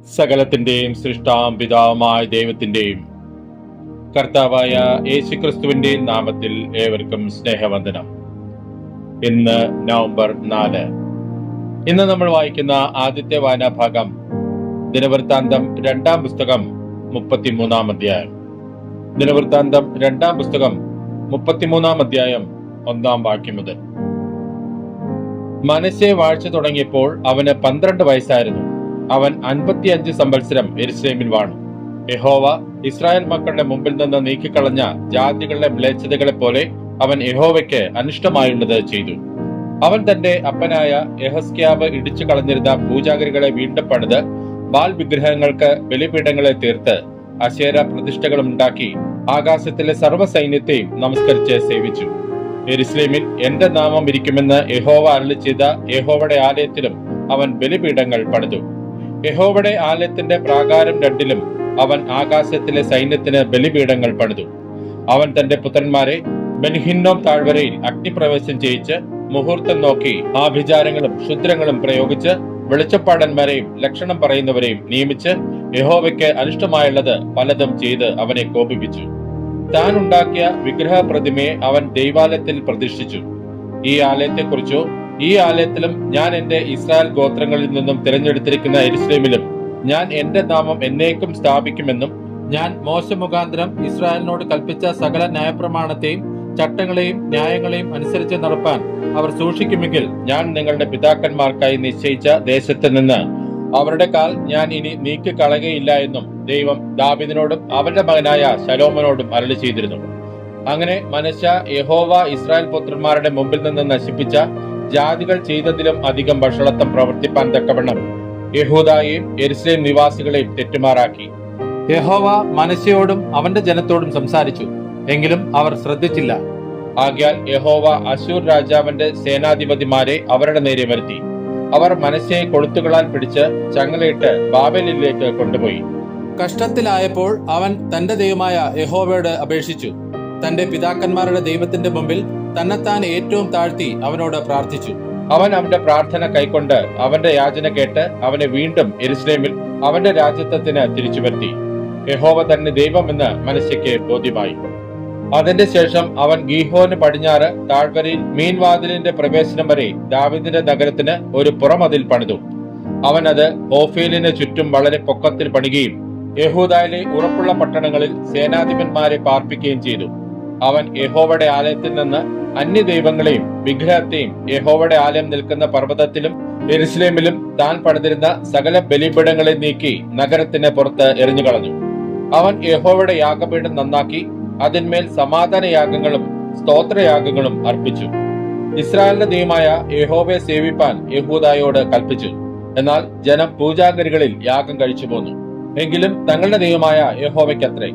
സകലത്തിന്റെയും സൃഷ്ടാം പിതാവുമായ ദൈവത്തിന്റെയും കർത്താവായ യേശുക്രിസ്തുവിന്റെയും നാമത്തിൽ ഏവർക്കും സ്നേഹവന്ദനം. ഇന്ന് നവംബർ 4. ഇന്ന് നമ്മൾ വായിക്കുന്ന ആദ്യത്തെ വായനാഭാഗം ദിനവൃത്താന്തം 2-ാം പുസ്തകം 33-ാം അധ്യായം. ദിനവൃത്താന്തം 2-ാം പുസ്തകം 33-ാം അധ്യായം 1-ാം വാക്യം മുതൽ. മനശ്ശെ വാഴ്ച തുടങ്ങിയപ്പോൾ അവന് 12 വയസ്സായിരുന്നു. അവൻ 55 സംവത്സരം യെരൂശലേമിൽ വാണു. യഹോവ ഇസ്രായേൽ മക്കളുടെ മുമ്പിൽ നിന്ന് നീക്കിക്കളഞ്ഞ ജാതികളുടെ മ്ലേച്ഛതകളെ പോലെ അവൻ യഹോവയ്ക്ക് അനിഷ്ടമായുള്ളത് ചെയ്തു. അവൻ തന്റെ അപ്പനായ യെഹെസ്കേയാവ് ഇടിച്ചു കളഞ്ഞിരുന്ന പൂജാഗിരികളെ വീണ്ടും പണിത് ബാൽ വിഗ്രഹങ്ങൾക്ക് ബലിപീഠങ്ങളെ തീർത്ത് അശേര പ്രതിഷ്ഠകളും ഉണ്ടാക്കി ആകാശത്തിലെ സർവ്വ സൈന്യത്തെയും നമസ്കരിച്ച് സേവിച്ചു. യെരൂശലേമിൽ എന്റെ നാമം ഇരിക്കുമെന്ന് യഹോവ അരുളി ചെയ്ത യഹോവയുടെ ആലയത്തിലും അവൻ ബലിപീഠങ്ങൾ പണിതു. യഹോവയുടെ ആലയത്തിന്റെ പ്രാകാരം 2-ലും അവൻ ആകാശത്തിലെ സൈന്യത്തിന് ബലിപീഠങ്ങൾ പണിതു. അവൻ തന്റെ പുത്രന്മാരെ ബെൻഹിന്നോം താഴ്വരയിൽ അഗ്നിപ്രവേശം ചെയ്യിച്ച് മുഹൂർത്തം നോക്കി ആഭിചാരങ്ങളും ക്ഷുദ്രങ്ങളും പ്രയോഗിച്ച് വെളിച്ചപ്പാടന്മാരെയും ലക്ഷണം പറയുന്നവരെയും നിയമിച്ച് യഹോവയ്ക്ക് അനിഷ്ടമായുള്ളത് പലതും ചെയ്ത് അവനെ കോപിപ്പിച്ചു. താൻ ഉണ്ടാക്കിയ വിഗ്രഹ പ്രതിമയെ അവൻ ദൈവാലയത്തിൽ പ്രതിഷ്ഠിച്ചു. ഈ ആലയത്തെക്കുറിച്ചോ ഈ ആലയത്തിലും ഞാൻ എന്റെ ഇസ്രായേൽ ഗോത്രങ്ങളിൽ നിന്നും തിരഞ്ഞെടുത്തിരിക്കുന്ന യെരൂശലേമിലും ഞാൻ എന്റെ നാമം എന്നേക്കും സ്ഥാപിക്കുമെന്നും ഞാൻ മോശെ മുഖാന്തരം ഇസ്രായേലിനോട് കൽപ്പിച്ച സകല ന്യായപ്രമാണത്തെയും ചട്ടങ്ങളെയും ന്യായങ്ങളെയും അനുസരിച്ച് നടപ്പാൻ അവർ സൂക്ഷിക്കുമെങ്കിൽ ഞാൻ നിങ്ങളുടെ പിതാക്കന്മാർക്കായി നിശ്ചയിച്ച ദേശത്ത് നിന്ന് അവരുടെ കാൽ ഞാൻ ഇനി നീക്കിക്കളയുകയില്ല എന്നും ദൈവം ദാവീദിനോടും അവന്റെ മകനായ ശലോമോനോടും അരുളി ചെയ്തിരുന്നു. അങ്ങനെ മനശ്ശെ യഹോവ ഇസ്രായേൽ പുത്രന്മാരുടെ മുമ്പിൽ നിന്ന് നശിപ്പിച്ച ജാതികൾ ചെയ്തതിലും അധികം വഷളത്വം പ്രവർത്തിപ്പാൻ തക്കവണ്ണം യഹൂദയെയും യെരൂശലേം നിവാസികളെയും തെറ്റുമാറാക്കി. യഹോവ മനശ്ശെയോടും അവന്റെ ജനത്തോടും സംസാരിച്ചു, എങ്കിലും അവർ ശ്രദ്ധിച്ചില്ല. ആകയാൽ യഹോവ അശൂർ രാജാവിന്റെ സേനാധിപതിമാരെ അവരുടെ നേരെ വരുത്തി. അവർ മനശ്ശെയെ കൊളുത്തുകളാൽ പിടിച്ച് ചങ്ങലയിട്ട് ബാബേലിലേക്ക് കൊണ്ടുപോയി. കഷ്ടത്തിലായപ്പോൾ അവൻ തന്റെ ദൈവമായ യഹോവയോട് അപേക്ഷിച്ചു. തന്റെ പിതാക്കന്മാരുടെ ദൈവത്തിന്റെ മുമ്പിൽ തന്നെത്താൻ ഏറ്റവും താഴ്ത്തി അവനോട് പ്രാർത്ഥിച്ചു. അവൻ അവന്റെ പ്രാർത്ഥന കൈക്കൊണ്ട് അവന്റെ യാചന കേട്ട് അവനെ വീണ്ടും യെരൂശലേമിൽ അവന്റെ രാജത്വത്തിന് തിരിച്ചു വരുത്തി. യഹോവ തന്നെ ദൈവമെന്ന് മനശ്ശെക്ക് ബോധ്യമായി. അതിന്റെ ശേഷം അവൻ ഗീഹോന് പടിഞ്ഞാറ് താഴ്വരയിൽ മീൻവാതിലിന്റെ പ്രവേശനം വരെ ദാവീദിന്റെ നഗരത്തിന് ഒരു പുറമതിൽ പണിതു. അവൻ അത് ഓഫേലിന് ചുറ്റും വളരെ പൊക്കത്തിൽ പണിയുകയും യഹൂദയിലെ ഉറപ്പുള്ള പട്ടണങ്ങളിൽ സേനാധിപന്മാരെ പാർപ്പിക്കുകയും ചെയ്തു. അവൻ യഹോവയുടെ ആലയത്തിൽ നിന്ന് അന്യദൈവങ്ങളെയും വിഗ്രഹത്തെയും യഹോവയുടെ ആലയം നിൽക്കുന്ന പർവ്വതത്തിലും യെരൂശലേമിലും താൻ പണിതിരുന്ന സകല ബലിപീഠങ്ങളെ നീക്കി നഗരത്തിന് പുറത്ത് എറിഞ്ഞുകളഞ്ഞു. അവൻ യഹോവയുടെ യാഗപീഠം നന്നാക്കി അതിന്മേൽ സമാധാന യാഗങ്ങളും സ്തോത്രയാഗങ്ങളും അർപ്പിച്ചു. ഇസ്രായേലിന്റെ ദൈവമായ യഹോവയെ സേവിപ്പാൻ യഹൂദയോട് കൽപ്പിച്ചു. എന്നാൽ ജനം പൂജാഗിരികളിൽ യാഗം കഴിച്ചു പോന്നു. എങ്കിലും തങ്ങളുടെ ദൈവമായ യഹോവയ്ക്കത്രേ.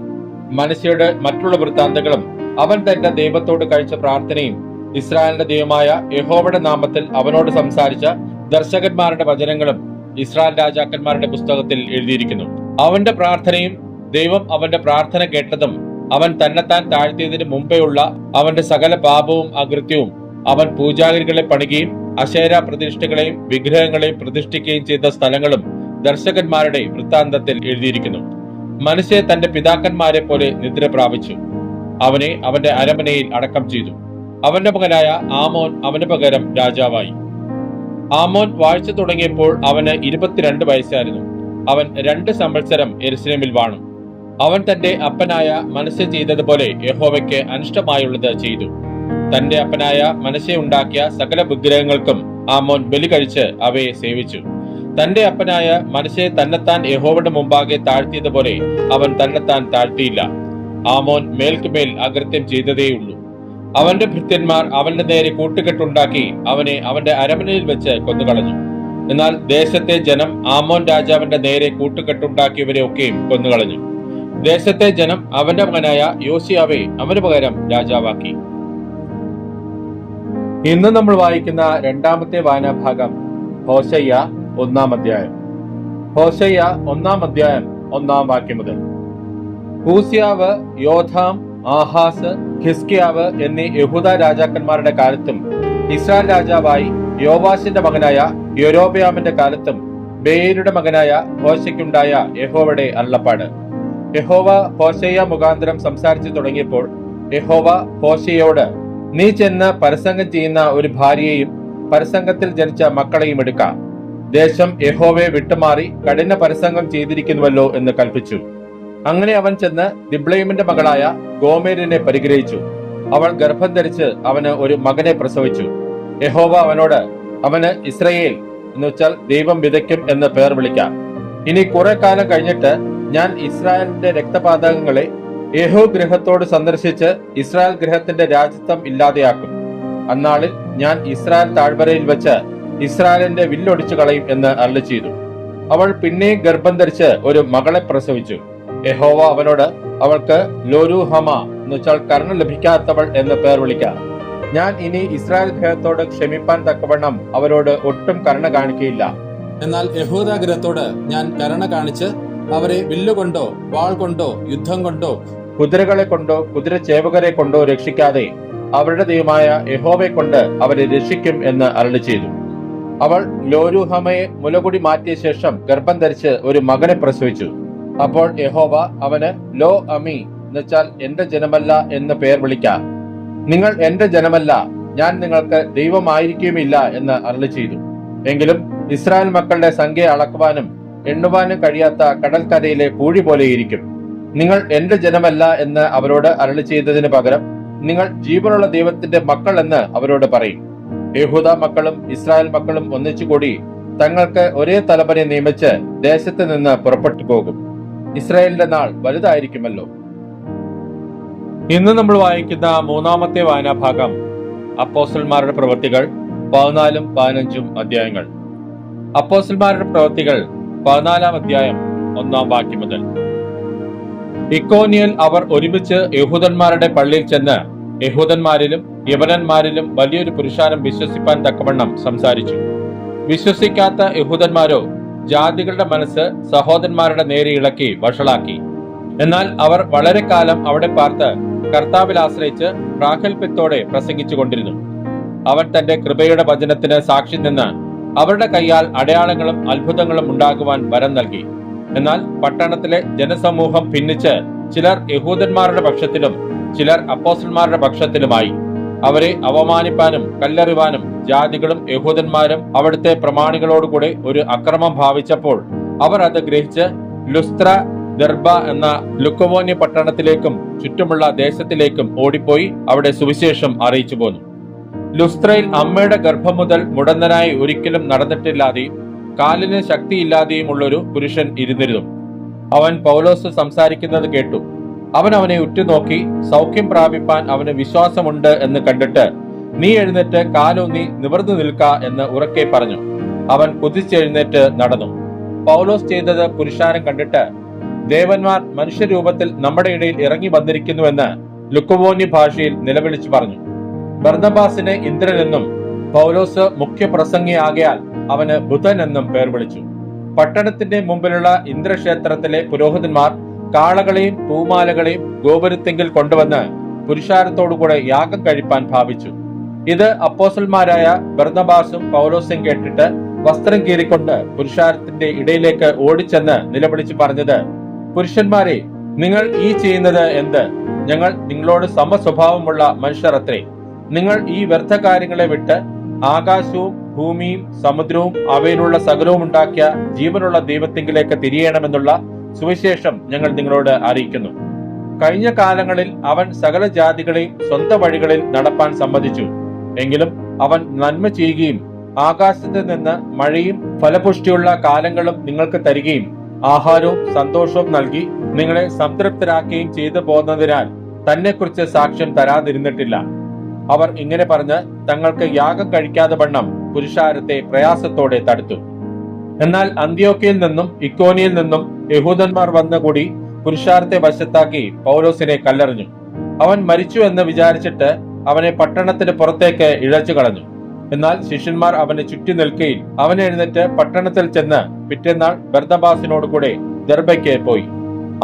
മനശ്ശെയുടെ മറ്റുള്ള വൃത്താന്തങ്ങളും അവൻ തന്റെ ദൈവത്തോട് കഴിച്ച പ്രാർത്ഥനയും ഇസ്രായേലിന്റെ ദൈവമായ യഹോവയുടെ നാമത്തിൽ അവനോട് സംസാരിച്ച ദർശകന്മാരുടെ വചനങ്ങളും ഇസ്രായേൽ രാജാക്കന്മാരുടെ പുസ്തകത്തിൽ എഴുതിയിരിക്കുന്നു. അവന്റെ പ്രാർത്ഥനയും ദൈവം അവന്റെ പ്രാർത്ഥന കേട്ടതും അവൻ തന്നെത്താൻ താഴ്ത്തിയതിനു മുമ്പേയുള്ള അവന്റെ സകല പാപവും അകൃത്യവും അവൻ പൂജാഗിരികളെ പണിയുകയും അശേര പ്രതിഷ്ഠകളെയും വിഗ്രഹങ്ങളെയും പ്രതിഷ്ഠിക്കുകയും ചെയ്ത സ്ഥലങ്ങളും ദർശകന്മാരുടെ വൃത്താന്തത്തിൽ എഴുതിയിരിക്കുന്നു. മനശ്ശെ തന്റെ പിതാക്കന്മാരെ പോലെ നിദ്ര പ്രാപിച്ചു. അവനെ അവന്റെ അരമനയിൽ അടക്കം ചെയ്തു. അവന്റെ മകനായ ആമോൻ അവന് പകരം രാജാവായി. ആമോൻ വാഴ്ച തുടങ്ങിയപ്പോൾ അവന് 22 വയസ്സായിരുന്നു. അവൻ 2 സംവത്സരം യെരൂശലേമിൽ വാണു. അവൻ തന്റെ അപ്പനായ മനശ്ശെ ചെയ്തതുപോലെ യഹോവയ്ക്ക് അനിഷ്ടമായുള്ളത് ചെയ്തു. തന്റെ അപ്പനായ മനശ്ശെ ഉണ്ടാക്കിയ സകല വിഗ്രഹങ്ങൾക്കും ആമോൻ ബലി കഴിച്ച് അവയെ സേവിച്ചു. തന്റെ അപ്പനായ മനശ്ശെ തന്നെത്താൻ യഹോവയുടെ മുമ്പാകെ താഴ്ത്തിയതുപോലെ അവൻ തന്നെത്താൻ താഴ്ത്തിയില്ല. ആമോൻ മേൽക്കുമേൽ അകൃത്യം ചെയ്തതേയുള്ളൂ. അവന്റെ ഭൃത്യന്മാർ അവന്റെ നേരെ കൂട്ടുകെട്ടുണ്ടാക്കി അവനെ അവന്റെ അരമനയിൽ വെച്ച് കൊന്നുകളഞ്ഞു. എന്നാൽ ദേശത്തെ ജനം ആമോൻ രാജാവിന്റെ നേരെ കൂട്ടുകെട്ടുണ്ടാക്കിയവരെ ഒക്കെയും കൊന്നുകളഞ്ഞു. ദേശത്തെ ജനം അവന്റെ മകനായ യോശിയാവെ അവന് പകരം രാജാവാക്കി. ഇന്ന് നമ്മൾ വായിക്കുന്ന 2-ാമത്തെ വായനാഭാഗം ഹോശയ്യ 1-ാം അധ്യായം. ഹോശയ്യ 1-ാം അധ്യായം 1-ാം വാക്യം മുതൽ. ഊസിയാവ്, യോഥാം, ആഹാസ്, ഹിസ്കിയാവ് എന്നീ യഹൂദ രാജാക്കന്മാരുടെ കാലത്തും ഇസ്രായേൽ രാജാവായി യോവാശിന്റെ മകനായ യൊരോബെയാമിന്റെ കാലത്തും ബേയരുടെ മകനായ ഹോശയ്ക്കുണ്ടായ യഹോവയുടെ അരുളപ്പാട്. യഹോവ ഹോശയ്യ മുഖാന്തരം സംസാരിച്ചു തുടങ്ങിയപ്പോൾ യഹോവ ഹോശയ്യയോട്, നീ ചെന്ന് പരസംഗം ചെയ്യുന്ന ഒരു ഭാര്യയെയും പരസംഗത്തിൽ ജനിച്ച മക്കളെയും എടുക്കാം. ദേശം യഹോവയെ വിട്ടുമാറി കഠിന പരസംഗം ചെയ്തിരിക്കുന്നുവല്ലോ എന്ന് കൽപ്പിച്ചു. അങ്ങനെ അവൻ ചെന്ന് ദിബ്ലയീമിന്റെ മകളായ ഗോമേരിനെ പരിഗ്രഹിച്ചു. അവൾ ഗർഭം ധരിച്ച് അവന് ഒരു മകനെ പ്രസവിച്ചു. യഹോവ അവനോട്, അവന് ഇസ്രയേൽ എന്ന് വെച്ചാൽ ദൈവം വിതയ്ക്കും എന്ന് പേർ വിളിക്കാം. ഇനി കുറെ കാലം കഴിഞ്ഞിട്ട് ഞാൻ ഇസ്രായേലിന്റെ രക്തപാതകങ്ങളെ യേഹൂ ഗൃഹത്തോട് സന്ദർശിച്ച് ഇസ്രായേൽ ഗൃഹത്തിന്റെ രാജ്യത്വം ഇല്ലാതെയാക്കും. അന്നാളിൽ ഞാൻ ഇസ്രായേൽ താഴ്വരയിൽ വെച്ച് ഇസ്രായേലിന്റെ വില്ലൊടിച്ചു കളയും എന്ന് അരുളി ചെയ്തു. അവൾ പിന്നെയും ഗർഭം ധരിച്ച് ഒരു മകളെ പ്രസവിച്ചു. യഹോവ അവനോട്, അവൾക്ക് ലോരുഹമ എന്ന് വെച്ചാൽ കരുണ ലഭിക്കാത്തവൾ എന്ന് പേർ വിളിക്കാം. ഞാൻ ഇനി ഇസ്രായേൽ ഗൃഹത്തോട് ക്ഷമിപ്പാൻ തക്കവണ്ണം അവരോട് ഒട്ടും കരുണ കാണിക്കയില്ല. എന്നാൽ യഹൂദ ഗൃഹത്തോട് ഞാൻ കരുണ കാണിച്ച് അവരെ വില്ലുകൊണ്ടോ വാൾ കൊണ്ടോ യുദ്ധം കൊണ്ടോ കുതിരകളെ കൊണ്ടോ കുതിരചേവകരെ കൊണ്ടോ രക്ഷിക്കാതെ അവരുടെ ദൈവമായ യഹോവയെ കൊണ്ട് അവരെ രക്ഷിക്കും എന്ന് അരുളി ചെയ്തു. അവൾ ലോരുഹമയെ മുലകുടി മാറ്റിയ ശേഷം ഗർഭം ധരിച്ച് ഒരു മകനെ പ്രസവിച്ചു. അപ്പോൾ യഹോവ അവന് ലോ അമി എന്ന് വെച്ചാൽ എന്റെ ജനമല്ല എന്ന് പേർ വിളിക്കാം. നിങ്ങൾ എന്റെ ജനമല്ല, ഞാൻ നിങ്ങൾക്ക് ദൈവമായിരിക്കുമില്ല എന്ന് അരുളി ചെയ്തു. എങ്കിലും ഇസ്രായേൽ മക്കളുടെ സംഖ്യ അളക്കുവാനും എണ്ണുവാനും കഴിയാത്ത കടൽക്കരയിലെ പൂഴി പോലെയിരിക്കും. നിങ്ങൾ എന്റെ ജനമല്ല എന്ന് അവരോട് അരുളി ചെയ്തതിന് പകരം നിങ്ങൾ ജീവനുള്ള ദൈവത്തിന്റെ മക്കൾ എന്ന് അവരോട് പറയും. യഹൂദ മക്കളും ഇസ്രായേൽ മക്കളും ഒന്നിച്ചുകൂടി തങ്ങൾക്ക് ഒരേ തലവനെ നിയമിച്ച് ദേശത്ത് നിന്ന് പുറപ്പെട്ടു പോകും. ഇസ്രായേലിന്റെ നാൾ വലുതായിരിക്കുമല്ലോ. ഇന്ന് നമ്മൾ വായിക്കുന്ന മൂന്നാമത്തെ വായനാഭാഗം അപ്പോസ്തലന്മാരുടെ പ്രവൃത്തികൾ 14-15 അധ്യായങ്ങൾ. അപ്പോസ്തലന്മാരുടെ പ്രവൃത്തികൾ 14-ാം അധ്യായം 1-ാം വാക്യം മുതൽ. ഇക്കോന്യയിൽ അവർ ഒരുമിച്ച് യഹൂദന്മാരുടെ പള്ളിയിൽ ചെന്ന് യഹൂദന്മാരിലും യവനന്മാരിലും വലിയൊരു പുരുഷാരം വിശ്വസിപ്പാൻ തക്കവണ്ണം സംസാരിച്ചു. വിശ്വസിക്കാത്ത യഹൂദന്മാരോ ജാതികളുടെ മനസ്സ് സഹോദരന്മാരുടെ നേരെ ഇളക്കി വഷളാക്കി. എന്നാൽ അവർ വളരെ കാലം അവിടെ പാർത്ത് കർത്താവിൽ ആശ്രയിച്ച് പ്രാഗൽഭ്യത്തോടെ പ്രസംഗിച്ചു കൊണ്ടിരുന്നു. അവൻ തന്റെ കൃപയുടെ വചനത്തിന് സാക്ഷി നിന്ന് അവരുടെ കൈയാൽ അടയാളങ്ങളും അത്ഭുതങ്ങളും ഉണ്ടാകുവാൻ വരം നൽകി. എന്നാൽ പട്ടണത്തിലെ ജനസമൂഹം ഭിന്നിച്ച് ചിലർ യഹൂദന്മാരുടെ പക്ഷത്തിലും ചിലർ അപ്പോസ്തലന്മാരുടെ പക്ഷത്തിലുമായി. അവരെ അവമാനിപ്പാനും കല്ലെറിവാനും ജാതികളും യഹൂദന്മാരും അവിടുത്തെ പ്രമാണികളോടുകൂടെ ഒരു അക്രമം ഭാവിച്ചപ്പോൾ അവർ അത് ഗ്രഹിച്ച് ലുസ്ത്ര, ദർബ എന്ന ലുക്കവോന്യ പട്ടണത്തിലേക്കും ചുറ്റുമുള്ള ദേശത്തിലേക്കും ഓടിപ്പോയി അവിടെ സുവിശേഷം അറിയിച്ചു പോന്നു. ലുസ്ത്രയിൽ അമ്മയുടെ ഗർഭം മുതൽ മുടന്തനായി ഒരിക്കലും നടന്നിട്ടില്ലാതെയും കാലിന് ശക്തിയില്ലാതെയും ഉള്ളൊരു പുരുഷൻ ഇരുന്നിരുന്നു. അവൻ പൗലോസ് സംസാരിക്കുന്നത് കേട്ടു. അവൻ അവനെ ഉറ്റുനോക്കി സൗഖ്യം പ്രാപിപ്പാൻ അവന് വിശ്വാസമുണ്ട് എന്ന് കണ്ടിട്ട്, നീ എഴുന്നേറ്റ് കാലൂന്നി നിവർന്നു നിൽക്ക എന്ന് ഉറക്കെ പറഞ്ഞു. അവൻ കുതിച്ചെഴുന്നേറ്റ് നടന്നു. പൗലോസ് ചെയ്തത് പുരുഷാരം കണ്ടിട്ട്, ദേവന്മാർ മനുഷ്യരൂപത്തിൽ നമ്മുടെ ഇടയിൽ ഇറങ്ങി വന്നിരിക്കുന്നുവെന്ന് ലുക്കവോന്യ ഭാഷയിൽ നിലവിളിച്ചു പറഞ്ഞു. ബർന്നബാസിനെ ഇന്ദ്രൻ എന്നും പൗലോസ് മുഖ്യപ്രസംഗിയാകയാൽ അവന് ബുധൻ എന്നും പേർ വിളിച്ചു. പട്ടണത്തിന്റെ മുമ്പിലുള്ള ഇന്ദ്രക്ഷേത്രത്തിലെ പുരോഹിതന്മാർ കാളകളെയും തൂമാലകളെയും ഗോപുരത്തെങ്കിൽ കൊണ്ടുവന്ന് പുരുഷാരത്തോടുകൂടെ യാഗം കഴിപ്പാൻ ഭാവിച്ചു. ഇത് അപ്പോസ്തലന്മാരായ ബർന്നബാസും പൗലോസും കേട്ടിട്ട് വസ്ത്രം കീറിക്കൊണ്ട് പുരുഷാരത്തിന്റെ ഇടയിലേക്ക് ഓടിച്ചെന്ന് നിലവിളിച്ചു പറഞ്ഞത്, പുരുഷന്മാരെ, നിങ്ങൾ ഈ ചെയ്യുന്നത് എന്ത്? ഞങ്ങൾ നിങ്ങളോട് സമസ്വഭാവമുള്ള മനുഷ്യർ അത്രേ. നിങ്ങൾ ഈ വ്യർത്ഥ കാര്യങ്ങളെ വിട്ട് ആകാശവും ഭൂമിയും സമുദ്രവും അവയിലുള്ള സകലവും ഉണ്ടാക്കിയ ജീവനുള്ള ദൈവത്തിങ്കിലേക്ക് തിരിയണമെന്നുള്ള സുവിശേഷം ഞങ്ങൾ നിങ്ങളോട് അറിയിക്കുന്നു. കഴിഞ്ഞ കാലങ്ങളിൽ അവൻ സകല ജാതികളെയും സ്വന്തം വഴികളിൽ നടപ്പാൻ സമ്മതിച്ചു. എങ്കിലും അവൻ നന്മ ചെയ്യുകയും ആകാശത്ത് നിന്ന് മഴയും ഫലപുഷ്ടിയുള്ള കാലങ്ങളും നിങ്ങൾക്ക് തരികയും ആഹാരവും സന്തോഷവും നൽകി നിങ്ങളെ സംതൃപ്തരാക്കുകയും ചെയ്തു പോന്നതിനാൽ തന്നെക്കുറിച്ച് സാക്ഷ്യം തരാതിരുന്നിട്ടില്ല. അവർ ഇങ്ങനെ പറഞ്ഞ് തങ്ങൾക്ക് യാഗം കഴിക്കാതെ വണ്ണം പുരുഷാരത്തെ പ്രയാസത്തോടെ തടുത്തു. എന്നാൽ അന്ത്യോക്യയിൽ നിന്നും ഇക്കോനിയിൽ നിന്നും യഹൂദന്മാർ വന്നുകൂടി പുരുഷാരത്തെ വശത്താക്കി പൗലോസിനെ കല്ലെറിഞ്ഞു. അവൻ മരിച്ചു എന്ന് വിചാരിച്ചിട്ട് അവനെ പട്ടണത്തിന് പുറത്തേക്ക് ഇഴച്ചു കളഞ്ഞു. എന്നാൽ ശിഷ്യന്മാർ അവനെ ചുറ്റി നിൽക്കുകയിൽ അവൻ എഴുന്നേറ്റ് പട്ടണത്തിൽ ചെന്ന് പിറ്റേന്നാൾ ബർന്നബാസിനോട് കൂടെ ദെർബയ്ക്ക് പോയി.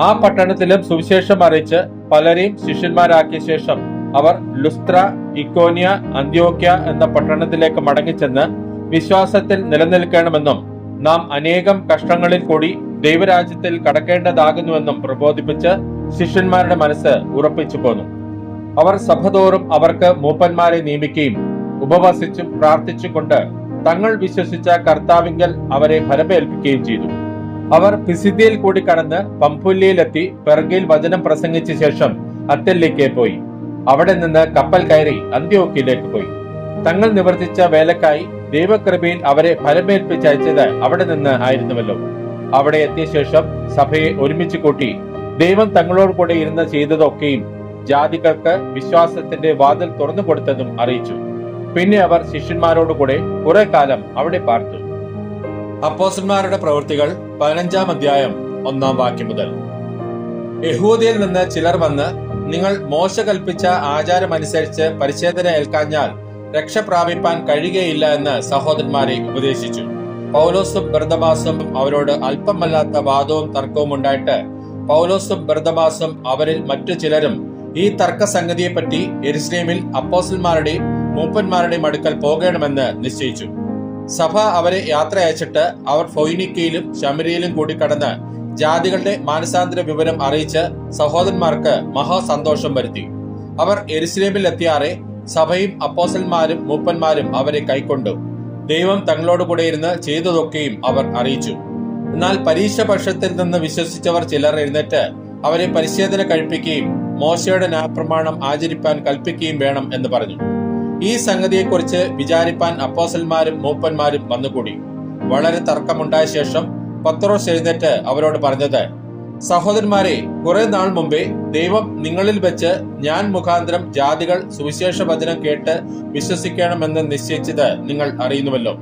ആ പട്ടണത്തിലും സുവിശേഷം അറിയിച്ച് പലരെയും ശിഷ്യന്മാരാക്കിയ ശേഷം അവർ ലുസ്ത്ര, ഇക്കോന്യ, അന്ത്യോക്യ എന്ന പട്ടണത്തിലേക്ക് മടങ്ങിച്ചെന്ന് വിശ്വാസത്തിൽ നിലനിൽക്കണമെന്നും നാം അനേകം കഷ്ടങ്ങളിൽ കൂടി ദൈവരാജ്യത്തിൽ കടക്കേണ്ടതാകുന്നുവെന്നും പ്രബോധിപ്പിച്ച് ശിഷ്യന്മാരുടെ മനസ്സ് ഉറപ്പിച്ചു പോന്നു. അവർ സഭതോറും അവർക്ക് മൂപ്പന്മാരെ നിയമിക്കുകയും ഉപവസിച്ചും പ്രാർത്ഥിച്ചും കൊണ്ട് തങ്ങൾ വിശ്വസിച്ച കർത്താവിങ്കൽ അവരെ ഫലമേൽപ്പിക്കുകയും ചെയ്തു. അവർ പിസിദ്യയിൽ കൂടി കടന്ന് പംഫുല്യയിലെത്തി പെർഗയിൽ വചനം പ്രസംഗിച്ച ശേഷം അത്തലിലേക്ക് പോയി. അവിടെ നിന്ന് കപ്പൽ കയറി അന്ത്യോക്യയിലേക്ക് പോയി. തങ്ങൾ നിവർത്തിച്ച വേലക്കായി ദൈവകൃപയിൽ അവരെ ഫലമേൽപ്പിച്ചയച്ചത് അവിടെ നിന്ന് ആയിരുന്നുവല്ലോ. അവിടെ എത്തിയ ശേഷം സഭയെ ഒരുമിച്ച് കൂട്ടി ദൈവം തങ്ങളോട് കൂടെ ഇരുന്ന് ചെയ്തതൊക്കെയും ജാതികൾക്ക് വിശ്വാസത്തിന്റെ വാതിൽ തുറന്നു കൊടുത്തതും അറിയിച്ചു. പിന്നെ അവർ ശിഷ്യന്മാരോടുകൂടെ കുറെ കാലം അവിടെ പാർത്തു. അപ്പോസ്തലന്മാരുടെ പ്രവൃത്തികൾ 15-ാം അധ്യായം 1-ാം വാക്യം മുതൽ. യഹൂദയിൽ നിന്ന് ചിലർ വന്ന്, നിങ്ങൾ മോശ കൽപ്പിച്ച ആചാരമനുസരിച്ച് പരിച്ഛേദന ഏൽക്കാഞ്ഞാൽ രക്ഷ പ്രാപിപ്പാൻ കഴിയുകയില്ല എന്ന് സഹോദരന്മാരെ ഉപദേശിച്ചു. പൗലോസും ബർന്നബാസും അവരോട് അല്പമല്ലാത്ത വാദവും തർക്കവും ഉണ്ടായിട്ട് പൗലോസും ബർന്നബാസും അവരിൽ മറ്റു ചിലരും ഈ തർക്കസംഗതിയെപ്പറ്റി യെരുശലേമിൽ അപ്പോസ്തലന്മാരുടെയും മൂപ്പന്മാരുടെയും അടുക്കൽ പോകണമെന്ന് നിശ്ചയിച്ചു. സഭ അവരെ യാത്ര അയച്ചിട്ട് അവർ ഫൊയ്നിക്കയിലും ശമര്യയിലും കൂടി കടന്ന് ജാതികളുടെ മാനസാന്തര വിവരം അറിയിച്ച് സഹോദരന്മാർക്ക് മഹാസന്തോഷം വരുത്തി. അവർ യെരുശലേമിൽ എത്തിയാറെ സഭയും അപ്പോസ്തലന്മാരും മൂപ്പന്മാരും അവരെ കൈക്കൊണ്ടു. ദൈവം തങ്ങളോടുകൂടെ ഇരുന്ന് ചെയ്തതൊക്കെയും അവർ അറിയിച്ചു. എന്നാൽ പരീക്ഷപക്ഷത്തിൽ നിന്ന് വിശ്വസിച്ചവർ ചിലർ എഴുന്നേറ്റ് അവരെ പരിച്ഛേദന കഴിപ്പിക്കുകയും മോശയുടെ ന്യായപ്രമാണം ആചരിപ്പാൻ കൽപ്പിക്കുകയും വേണം എന്ന് പറഞ്ഞു. ഈ സംഗതിയെക്കുറിച്ച് വിചാരിപ്പാൻ അപ്പോസ്തലന്മാരും മൂപ്പന്മാരും വന്നുകൂടി. വളരെ തർക്കമുണ്ടായ ശേഷം പത്രോസ് എഴുന്നേറ്റ് അവരോട് പറഞ്ഞത്, സഹോദരന്മാരെ, കുറെ നാൾ മുമ്പേ ദൈവം നിങ്ങളിൽ വെച്ച് ഞാൻ മുഖാന്തരം ജാതികൾ സുവിശേഷ വചനം കേട്ട് വിശ്വസിക്കണമെന്ന് നിശ്ചയിച്ചത് നിങ്ങൾ അറിയുന്നുവല്ലോ.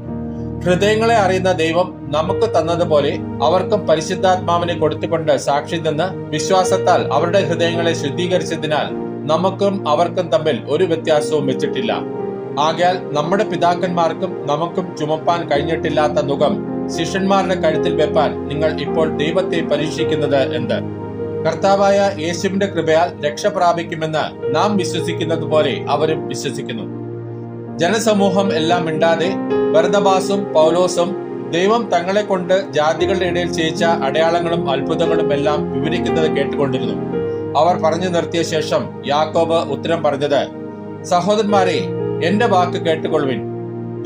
ഹൃദയങ്ങളെ അറിയുന്ന ദൈവം നമുക്ക് തന്നതുപോലെ അവർക്കും പരിശുദ്ധാത്മാവിനെ കൊടുത്തുകൊണ്ട് സാക്ഷി നിന്ന് വിശ്വാസത്താൽ അവരുടെ ഹൃദയങ്ങളെ ശുദ്ധീകരിച്ചതിനാൽ നമുക്കും അവർക്കും തമ്മിൽ ഒരു വ്യത്യാസവും വെച്ചിട്ടില്ല. ആകയാൽ നമ്മുടെ പിതാക്കന്മാർക്കും നമുക്കും ചുമപ്പാൻ കഴിഞ്ഞിട്ടില്ലാത്ത നുകം ശിഷ്യന്മാരുടെ കഴുത്തിൽ വെപ്പാൻ നിങ്ങൾ ഇപ്പോൾ ദൈവത്തെ പരീക്ഷിക്കുന്നത് എന്ത്? കർത്താവായ യേശുവിന്റെ കൃപയാൽ രക്ഷ പ്രാപിക്കുമെന്ന് നാം വിശ്വസിക്കുന്നത് പോലെ അവരും വിശ്വസിക്കുന്നു. ജനസമൂഹം എല്ലാം മിണ്ടാതെ ബർന്നബാസും പൗലോസും ദൈവം തങ്ങളെ കൊണ്ട് ജാതികളുടെ ഇടയിൽ ചെയ്യിച്ച അടയാളങ്ങളും അത്ഭുതങ്ങളും എല്ലാം വിവരിക്കുന്നത് കേട്ടുകൊണ്ടിരുന്നു. അവർ പറഞ്ഞു നിർത്തിയ ശേഷം യാക്കോബ് ഉത്തരം പറഞ്ഞത്, സഹോദരന്മാരെ, എന്റെ വാക്ക് കേട്ടുകൊള്ളുവിൻ.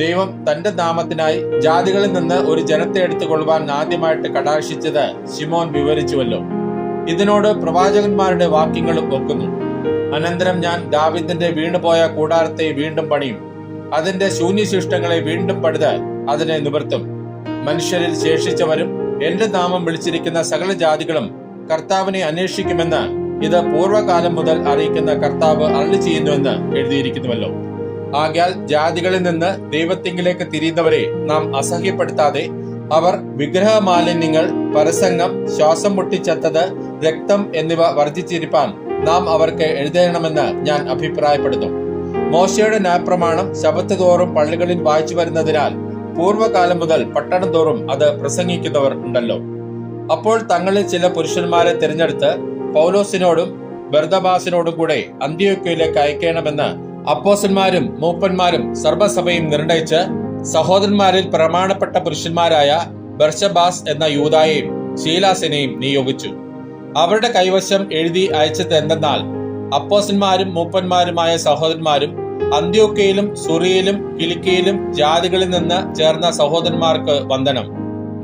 ദൈവം തന്റെ നാമത്തിനായി ജാതികളിൽ നിന്ന് ഒരു ജനത്തെ എടുത്തുകൊള്ളുവാൻ ആദ്യമായിട്ട് കടാക്ഷിച്ചത് ശിമോൻ വിവരിച്ചുവല്ലോ. ഇതിനോട് പ്രവാചകന്മാരുടെ വാക്യങ്ങളും ഒക്കുന്നു. അനന്തരം ഞാൻ ദാവീദിന്റെ വീണുപോയ കൂടാരത്തെ വീണ്ടും പണിയും, അതിന്റെ ശൂന്യശിഷ്ടങ്ങളെ വീണ്ടും പണിത് അതിനെ നിവർത്തും. മനുഷ്യരിൽ ശേഷിച്ചവരും എന്റെ നാമം വിളിച്ചിരിക്കുന്ന സകല ജാതികളും കർത്താവിനെ അന്വേഷിക്കുമെന്ന് ഇത് പൂർവ്വകാലം മുതൽ അറിയിക്കുന്ന കർത്താവ് അരുളി ചെയ്യുന്നുവെന്ന് എഴുതിയിരിക്കുന്നുവല്ലോ. ആകയാൽ ജാതികളിൽ നിന്ന് ദൈവത്തിങ്കിലേക്ക് തിരിയുന്നവരെ നാം അസഹ്യപ്പെടുത്താതെ അവർ വിഗ്രഹമാലിന്യങ്ങൾ, പരസംഗം, ശ്വാസം മുട്ടിച്ചത്തത്, രക്തം എന്നിവ വർജിച്ചിരിപ്പാൻ നാം അവർക്ക് എഴുതണമെന്ന് ഞാൻ അഭിപ്രായപ്പെടുന്നു. മോശയുടെ ന്യായപ്രമാണം ശബത്ത് തോറും പള്ളികളിൽ വായിച്ചു വരുന്നതിനാൽ പൂർവ്വകാലം മുതൽ പട്ടണം തോറും അത് പ്രസംഗിക്കുന്നവർ ഉണ്ടല്ലോ. അപ്പോൾ തങ്ങളിൽ ചില പുരുഷന്മാരെ തിരഞ്ഞെടുത്ത് പൗലോസിനോടും ബർന്നബാസിനോടും കൂടെ അന്ത്യോക്യയിലേക്ക് അയക്കണമെന്ന് അപ്പോസ്തലന്മാരും മൂപ്പന്മാരും സർവ്വസഭയും നിർണയിച്ച് സഹോദരന്മാരിൽ പ്രമാണപ്പെട്ട പുരുഷന്മാരായ ബർശബാസ് എന്ന യൂദായെയും ശീലാസിനെയും നിയോഗിച്ചു. അവരുടെ കൈവശം എഴുതി അയച്ചത് എന്തെന്നാൽ, അപ്പോസ്തലന്മാരും മൂപ്പന്മാരുമായ സഹോദരന്മാരും അന്ത്യോക്യയിലും സുറിയയിലും കിലിക്കിയയിലും ജാതികളിൽ നിന്ന് ചേർന്ന സഹോദരന്മാർക്ക് വന്ദനം.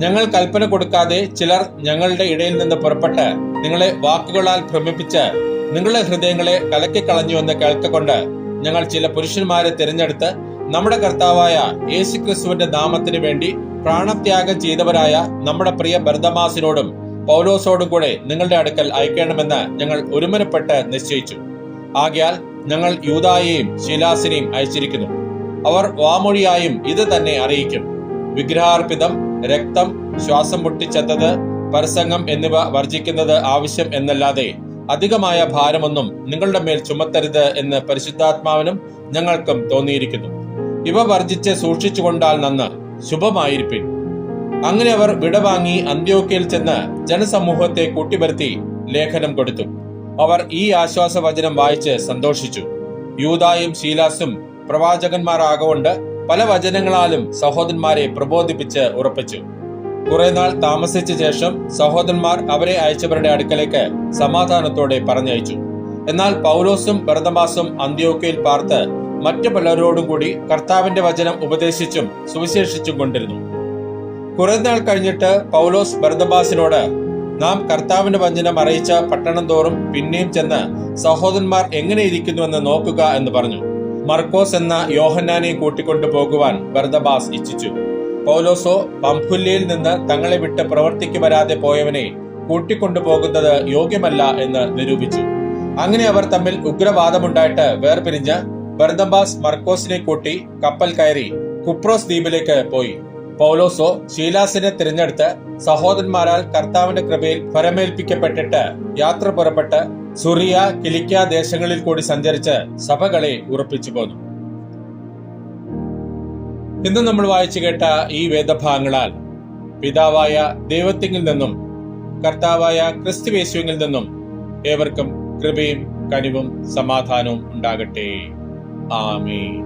ഞങ്ങൾ കൽപ്പന കൊടുക്കാതെ ചിലർ ഞങ്ങളുടെ ഇടയിൽ നിന്ന് പുറപ്പെട്ട് നിങ്ങളെ വാക്കുകളാൽ ഭ്രമിപ്പിച്ച് നിങ്ങളുടെ ഹൃദയങ്ങളെ കലക്കിക്കളഞ്ഞുവെന്ന് കേൾക്കൊണ്ട് ഞങ്ങൾ ചില പുരുഷന്മാരെ തിരഞ്ഞെടുത്ത് നമ്മുടെ കർത്താവായ യേശുക്രിസ്തുവിന്റെ നാമത്തിന് വേണ്ടി പ്രാണത്യാഗം ചെയ്തവരായ നമ്മുടെ പ്രിയ ബർന്നബാസിനോടും പൗലോസോടും കൂടെ നിങ്ങളുടെ അടുക്കൽ അയക്കണമെന്ന് ഞങ്ങൾ ഒരുമനപ്പെട്ട് നിശ്ചയിച്ചു. ആകയാൽ ഞങ്ങൾ യൂദായെയും ശീലാസിനെയും അയച്ചിരിക്കുന്നു. അവർ വാമൊഴിയായും ഇത് തന്നെ അറിയിക്കും. വിഗ്രഹാർപ്പിതം, രക്തം, ശ്വാസം മുട്ടിച്ചത്തത്, പരസംഗം എന്നിവ വർജിക്കുന്നത് ആവശ്യം എന്നല്ലാതെ അധികമായ ഭാരമൊന്നും നിങ്ങളുടെ മേൽ ചുമത്തരുത് എന്ന് പരിശുദ്ധാത്മാവിനും ഞങ്ങൾക്കും തോന്നിയിരിക്കുന്നു. ഇവ വർജിച്ച് സൂക്ഷിച്ചുകൊണ്ടാൽ നന്ന്, ശുഭമായിരിപ്പിൻ. അങ്ങനെ അവർ വിടവാങ്ങി അന്ത്യോക്യയിൽ ചെന്ന് ജനസമൂഹത്തെ കൂട്ടിവരുത്തി ലേഖനം കൊടുത്തു. അവർ ഈ ആശ്വാസവചനം വായിച്ച് സന്തോഷിച്ചു. യൂദായും ശീലാസും പ്രവാചകന്മാരാകൊണ്ട് പല വചനങ്ങളാലും സഹോദരന്മാരെ പ്രബോധിപ്പിച്ച് ഉറപ്പിച്ചു. കുറെ നാൾ താമസിച്ച ശേഷം സഹോദരന്മാർ അവരെ അയച്ചവരുടെ അടുക്കലേക്ക് സമാധാനത്തോടെ പറഞ്ഞയച്ചു. എന്നാൽ പൗലോസും ബർന്നബാസും അന്ത്യോക്യയിൽ പാർത്ത് മറ്റു പലരോടും കൂടി കർത്താവിന്റെ വചനം ഉപദേശിച്ചും സുവിശേഷിച്ചും കൊണ്ടിരുന്നു. കുറെ നാൾ കഴിഞ്ഞിട്ട് പൗലോസ് ബർന്നബാസിനോട്, നാം കർത്താവിന്റെ വചനം അറിയിച്ച പട്ടണം തോറും പിന്നെയും ചെന്ന് സഹോദരന്മാർ എങ്ങനെ ഇരിക്കുന്നുവെന്ന് നോക്കുക എന്ന് പറഞ്ഞു. മർക്കോസ് എന്ന യോഹന്നാനെ കൂട്ടിക്കൊണ്ടു പോകുവാൻ ബർന്നബാസ് ഇച്ഛിച്ചു. പൗലോസോ പംഫുല്യയിൽ നിന്ന് തങ്ങളെ വിട്ട് പ്രവർത്തിക്ക് വരാതെ പോയവനെ കൂട്ടിക്കൊണ്ടുപോകുന്നത് യോഗ്യമല്ല എന്ന് നിരൂപിച്ചു. അങ്ങനെ അവർ തമ്മിൽ ഉഗ്രവാദമുണ്ടായിട്ട് വേർപിരിഞ്ഞ് ബർന്നബാസ് മർക്കോസിനെ കൂട്ടി കപ്പൽ കയറി കുപ്രോസ് ദ്വീപിലേക്ക് പോയി. പൗലോസോ ശീലാസിനെ തിരഞ്ഞെടുത്ത് സഹോദരന്മാരാൽ കർത്താവിന്റെ കൃപയിൽ ഫലമേൽപ്പിക്കപ്പെട്ടിട്ട് യാത്ര പുറപ്പെട്ട് സുറിയ, കിലിക്യ ദേശങ്ങളിൽ കൂടി സഞ്ചരിച്ച് സഭകളെ ഉറപ്പിച്ചു പോന്നു. ഇന്ന് നമ്മൾ വായിച്ചു കേട്ട ഈ വേദഭാഗങ്ങളാൽ പിതാവായ ദൈവത്തിങ്കിൽ നിന്നും കർത്താവായ ക്രിസ്തുയേശുവിൽ നിന്നും ഏവർക്കും കൃപയും കനിവും സമാധാനവും ഉണ്ടാകട്ടെ. ആമേൻ.